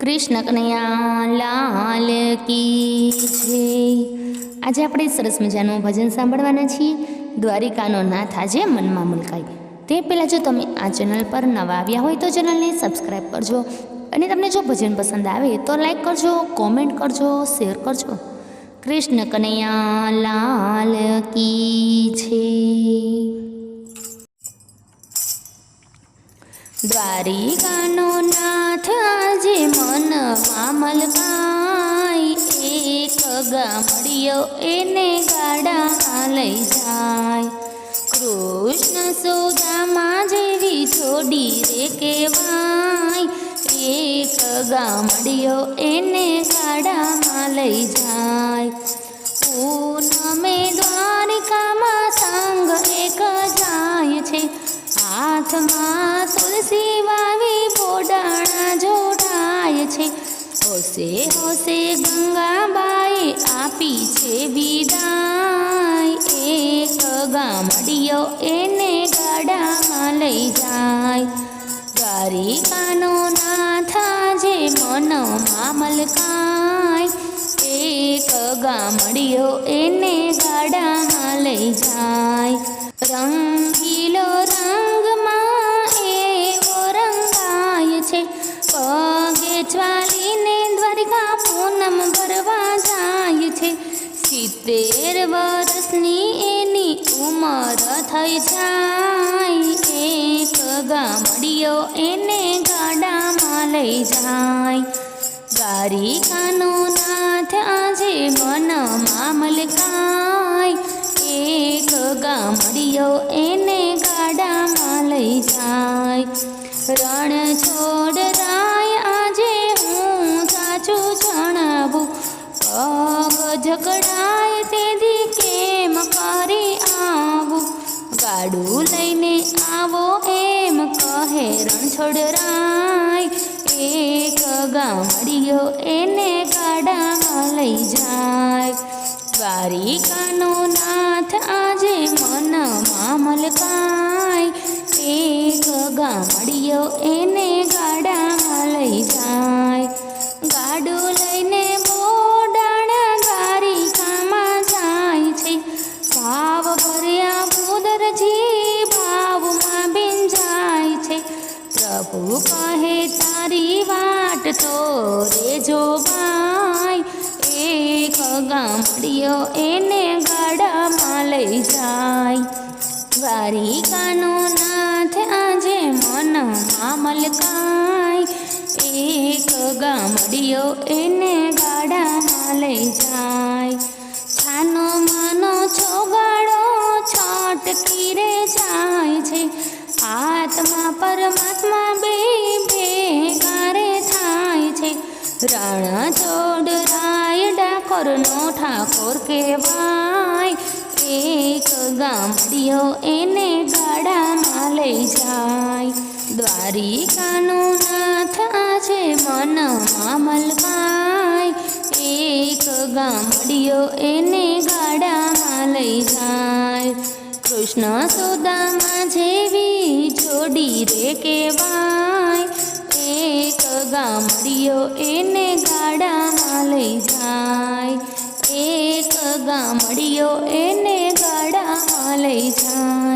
કૃષ્ણ કનૈયા લાલ કી જય। આજે આપણે સરસ મજાનું ભજન સાંભળવાના છીએ। દ્વારિકાનો નાથ આજે મનમાં મુલકાય। તે પહેલાં જો તમે આ ચેનલ પર નવા આવ્યા હોય તો ચેનલને સબસ્ક્રાઈબ કરજો અને તમને જો ભજન પસંદ આવે તો લાઈક કરજો, કોમેન્ટ કરજો, શેર કરજો। કૃષ્ણ કનૈયા લાલ કી જય। દ્વારિકાનો નાથ આજે મનમાં મલકાય। એક ગામડિયો એને ગાડામાં લઈ જાય। કૃષ્ણ સુદામા જેવી જોડી રે કહેવાય। એક ગામડિયો એને ગાડામાં લઈ જાય। પૂનમે દ્વારિકામાં સંગ એક જાય છે। હાથમાં તુલસી વાવી બોડાણા જોડાય છે। હોશે હોશે ગંગાબાએ આપી છે વિદાય। એક ગામડિયો એને ગાડામાં લઈ જાય। દ્વારિકાનો નાથ આજે મનમાં મલકાય। એક ગામડિયો એને ગાડામાં લઈ જાય। રંગીલો રંગમાં એવો રંગાય છે। પગે ચાલીને દ્વારિકા પૂનમ ભરવા જાય છે। 70 વર્ષની એની ઉંમર થઈ જાય। એક ગામડિયો એને ગાડામાં લઈ જાય। દ્વારિકાનો નાથ આજે મનમાં મલકાય। એક ગામડિયો એને ગાડામાં લઈ જાય। રણ છોડ રાય આજે હું સાચું જણાવું। પગ જકડાય તેથી કેમ કરી આવું। ગાડું લઈને આવો એમ કહે રણછોડ રાય। એક ગામડિયો એને ગાડામાં લઈ જાય। દ્વારિકાનો નાથ આજે મનમાં મલકાય। એક ગામડિયો એને ગાડામાં લઈ જાય। ગાડું લઈને બોડાણા દ્વારિકામાં જાય છે। ભાવ ભર્યા ભૂદરજી ભાવમાં ભીંજાય છે। પ્રભુ કહે તારી વાટ તો રેજો ભાઈ। એક ગામડિયો એને ગાડામાં લઈ જાય। દ્વારિકાનો નાથ આજે મનમાં મલકાય। એક ગામડિયો એને ગાડામાં લઈ જાય। છાનો માનો છોગાડો છટકી રે જાય છે। આત્મા પરમાત્મા બે ભેગા રે થાય છે। રણછોડ રાય ડાકોરનો ઠાકોર કહેવાય। એક ગામડિયો એને ગાડામાં લઈ જાય। દ્વારિકાનો નાથ આજે મનમાં મલકાય। એક ગામડિયો એને ગાડામાં લઈ જાય। કૃષ્ણ સુદામા જેવી જોડી રે કહેવાય। એક ગામડિયો એને ગાડામાં લઈ જાય। એક ગામડિયો એને ગાડામાં લઈ જાય।